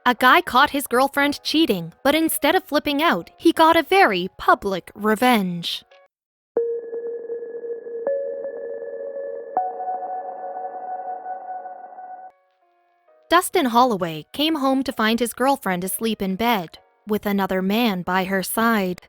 A guy caught his girlfriend cheating, but instead of flipping out, he got a very public revenge. Dustin Holloway came home to find his girlfriend asleep in bed, with another man by her side.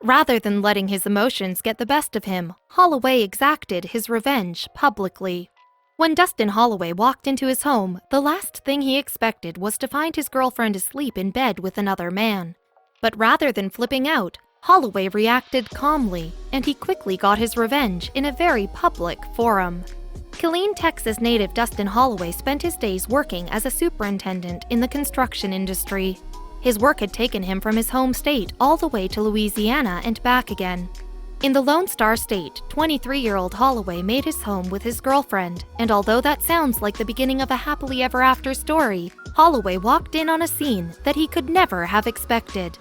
Rather than letting his emotions get the best of him, Holloway exacted his revenge publicly. When Dustin Holloway walked into his home, the last thing he expected was to find his girlfriend asleep in bed with another man. But rather than flipping out, Holloway reacted calmly, and he quickly got his revenge in a very public forum. Killeen, Texas native Dustin Holloway spent his days working as a superintendent in the construction industry. His work had taken him from his home state all the way to Louisiana and back again. In the Lone Star State, 23-year-old Holloway made his home with his girlfriend, and although that sounds like the beginning of a happily ever after story, Holloway walked in on a scene that he could never have expected.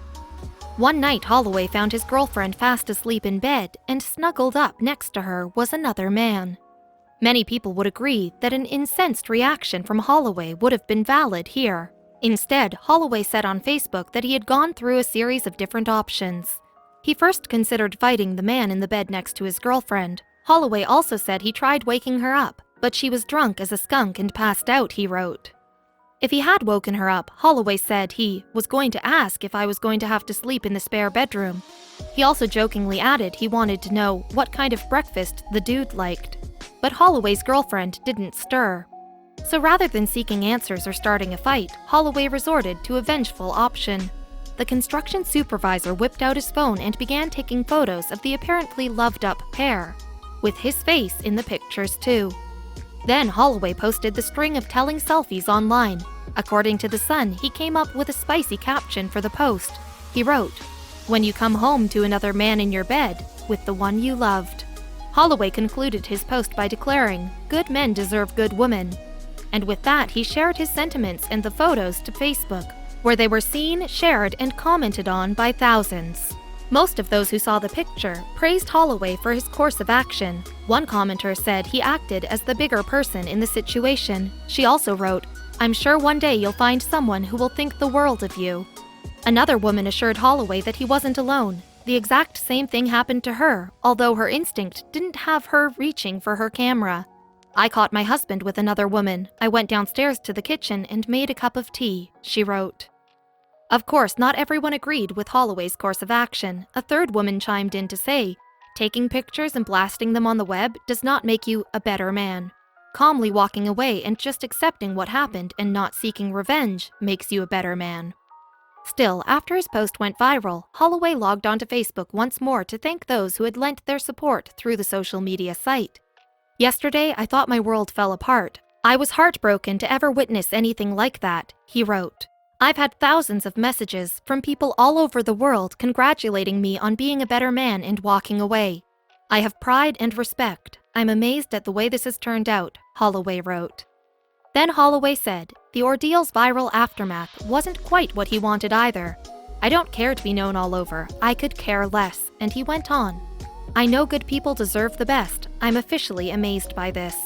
One night, Holloway found his girlfriend fast asleep in bed, and snuggled up next to her was another man. Many people would agree that an incensed reaction from Holloway would have been valid here. Instead, Holloway said on Facebook that he had gone through a series of different options. He first considered fighting the man in the bed next to his girlfriend. Holloway also said he tried waking her up, but she was drunk as a skunk and passed out, he wrote. If he had woken her up, Holloway said he was going to ask if I was going to have to sleep in the spare bedroom. He also jokingly added he wanted to know what kind of breakfast the dude liked. But Holloway's girlfriend didn't stir. So rather than seeking answers or starting a fight, Holloway resorted to a vengeful option. The construction supervisor whipped out his phone and began taking photos of the apparently loved-up pair, with his face in the pictures too. Then Holloway posted the string of telling selfies online. According to The Sun, he came up with a spicy caption for the post. He wrote, "When you come home to another man in your bed with the one you loved." Holloway concluded his post by declaring, "Good men deserve good women." And with that, he shared his sentiments and the photos to Facebook, where they were seen, shared, and commented on by thousands. Most of those who saw the picture praised Holloway for his course of action. One commenter said he acted as the bigger person in the situation. She also wrote, "I'm sure one day you'll find someone who will think the world of you." Another woman assured Holloway that he wasn't alone. The exact same thing happened to her, although her instinct didn't have her reaching for her camera. "I caught my husband with another woman. I went downstairs to the kitchen and made a cup of tea," she wrote. Of course, not everyone agreed with Holloway's course of action. A third woman chimed in to say, "Taking pictures and blasting them on the web does not make you a better man. Calmly walking away and just accepting what happened and not seeking revenge makes you a better man." Still, after his post went viral, Holloway logged onto Facebook once more to thank those who had lent their support through the social media site. "Yesterday, I thought my world fell apart. I was heartbroken to ever witness anything like that," he wrote. "I've had thousands of messages from people all over the world congratulating me on being a better man and walking away. I have pride and respect. I'm amazed at the way this has turned out," Holloway wrote. Then Holloway said, the ordeal's viral aftermath wasn't quite what he wanted either. "I don't care to be known all over. I could care less," and he went on. "I know good people deserve the best. I'm officially amazed by this.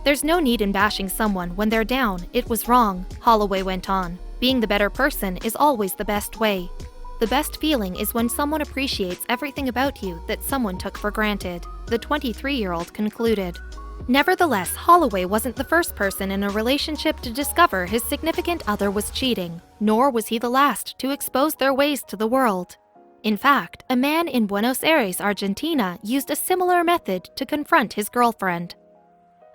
There's no need in bashing someone when they're down. It was wrong," Holloway went on. "Being the better person is always the best way. The best feeling is when someone appreciates everything about you that someone took for granted," the 23-year-old concluded. Nevertheless, Holloway wasn't the first person in a relationship to discover his significant other was cheating, nor was he the last to expose their ways to the world. In fact, a man in Buenos Aires, Argentina, used a similar method to confront his girlfriend.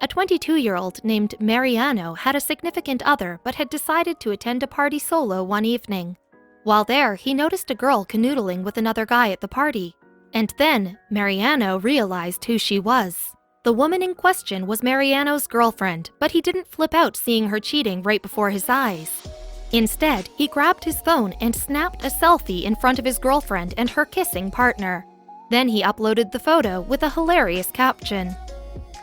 A 22-year-old named Mariano had a significant other but had decided to attend a party solo one evening. While there, he noticed a girl canoodling with another guy at the party. And then, Mariano realized who she was. The woman in question was Mariano's girlfriend, but he didn't flip out seeing her cheating right before his eyes. Instead, he grabbed his phone and snapped a selfie in front of his girlfriend and her kissing partner. Then he uploaded the photo with a hilarious caption.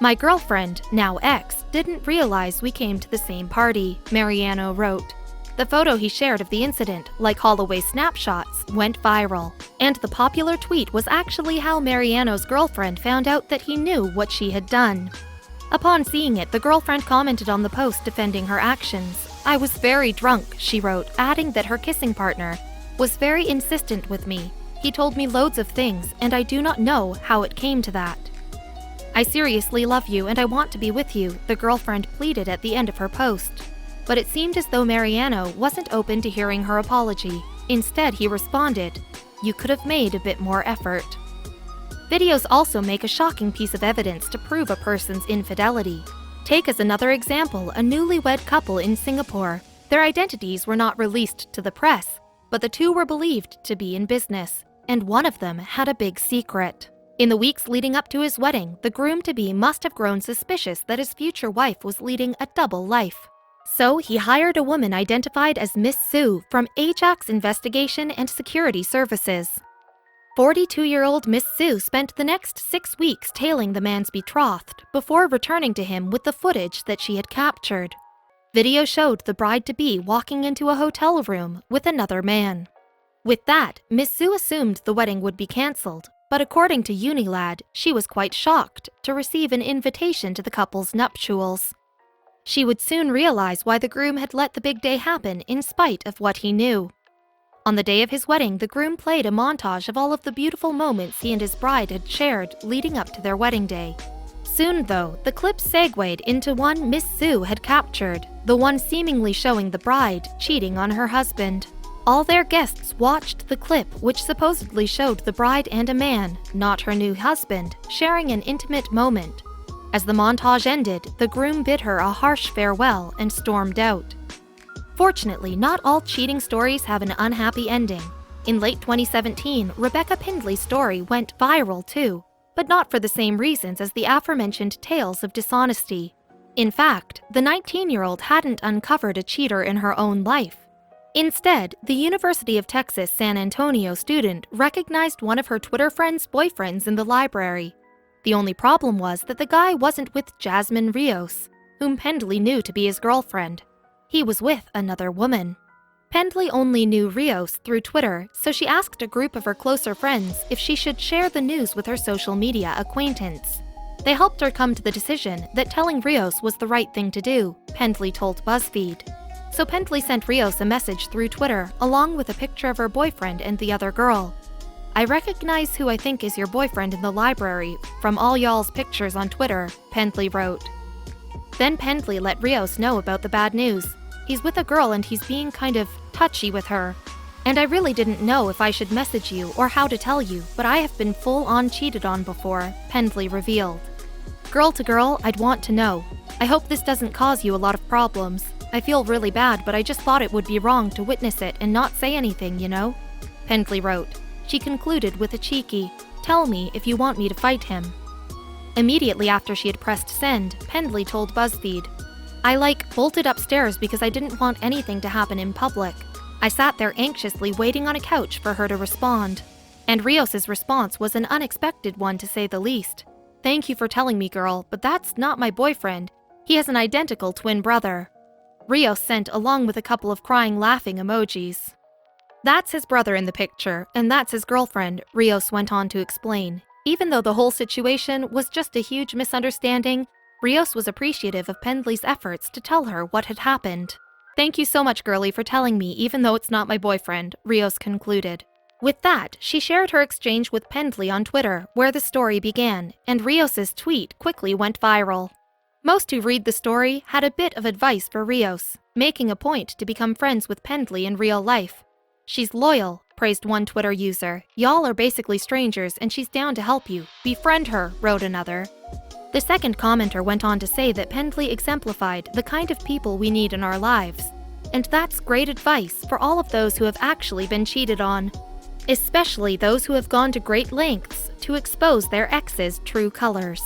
"My girlfriend, now ex, didn't realize we came to the same party," Mariano wrote. The photo he shared of the incident, like Holloway's snapshots, went viral. And the popular tweet was actually how Mariano's girlfriend found out that he knew what she had done. Upon seeing it, the girlfriend commented on the post defending her actions. "I was very drunk," she wrote, adding that her kissing partner was very insistent with me. "He told me loads of things, and I do not know how it came to that." "I seriously love you and I want to be with you," the girlfriend pleaded at the end of her post. But it seemed as though Mariano wasn't open to hearing her apology. Instead, he responded, "You could have made a bit more effort." Videos also make a shocking piece of evidence to prove a person's infidelity. Take as another example a newlywed couple in Singapore. Their identities were not released to the press, but the two were believed to be in business, and one of them had a big secret. In the weeks leading up to his wedding, the groom-to-be must have grown suspicious that his future wife was leading a double life. So he hired a woman identified as Miss Sue from Ajax Investigation and Security Services. 42-year-old Miss Sue spent the next 6 weeks tailing the man's betrothed before returning to him with the footage that she had captured. Video showed the bride-to-be walking into a hotel room with another man. With that, Miss Sue assumed the wedding would be cancelled, but according to Unilad, she was quite shocked to receive an invitation to the couple's nuptials. She would soon realize why the groom had let the big day happen in spite of what he knew. On the day of his wedding, the groom played a montage of all of the beautiful moments he and his bride had shared leading up to their wedding day. Soon, though, the clip segued into one Miss Sue had captured, the one seemingly showing the bride cheating on her husband. All their guests watched the clip, which supposedly showed the bride and a man, not her new husband, sharing an intimate moment. As the montage ended, the groom bid her a harsh farewell and stormed out. Fortunately, not all cheating stories have an unhappy ending. In late 2017, Rebecca Pindley's story went viral too, but not for the same reasons as the aforementioned tales of dishonesty. In fact, the 19-year-old hadn't uncovered a cheater in her own life. Instead, the University of Texas San Antonio student recognized one of her Twitter friend's boyfriends in the library. The only problem was that the guy wasn't with Jasmine Rios, whom Pendley knew to be his girlfriend. He was with another woman. Pendley only knew Rios through Twitter, so she asked a group of her closer friends if she should share the news with her social media acquaintance. They helped her come to the decision that telling Rios was the right thing to do, Pendley told BuzzFeed. So Pendley sent Rios a message through Twitter along with a picture of her boyfriend and the other girl. "I recognize who I think is your boyfriend in the library from all y'all's pictures on Twitter," Pendley wrote. Then Pendley let Rios know about the bad news. "He's with a girl and he's being kind of touchy with her. And I really didn't know if I should message you or how to tell you, but I have been full-on cheated on before," Pendley revealed. "Girl to girl, I'd want to know. I hope this doesn't cause you a lot of problems. I feel really bad, but I just thought it would be wrong to witness it and not say anything, you know?" Pendley wrote. She concluded with a cheeky, "Tell me if you want me to fight him." Immediately after she had pressed send, Pendley told BuzzFeed, "I bolted upstairs because I didn't want anything to happen in public. I sat there anxiously waiting on a couch for her to respond. And Rios's response was an unexpected one to say the least. Thank you for telling me, girl, but that's not my boyfriend. He has an identical twin brother." Rios sent along with a couple of crying laughing emojis. "That's his brother in the picture, and that's his girlfriend," Rios went on to explain. Even though the whole situation was just a huge misunderstanding, Rios was appreciative of Pendley's efforts to tell her what had happened. "Thank you so much, girlie, for telling me, even though it's not my boyfriend," Rios concluded. With that, she shared her exchange with Pendley on Twitter, where the story began, and Rios's tweet quickly went viral. Most who read the story had a bit of advice for Rios, making a point to become friends with Pendley in real life. "She's loyal," praised one Twitter user. "Y'all are basically strangers and she's down to help you. Befriend her," wrote another. The second commenter went on to say that Pendley exemplified the kind of people we need in our lives. And that's great advice for all of those who have actually been cheated on, especially those who have gone to great lengths to expose their ex's true colors.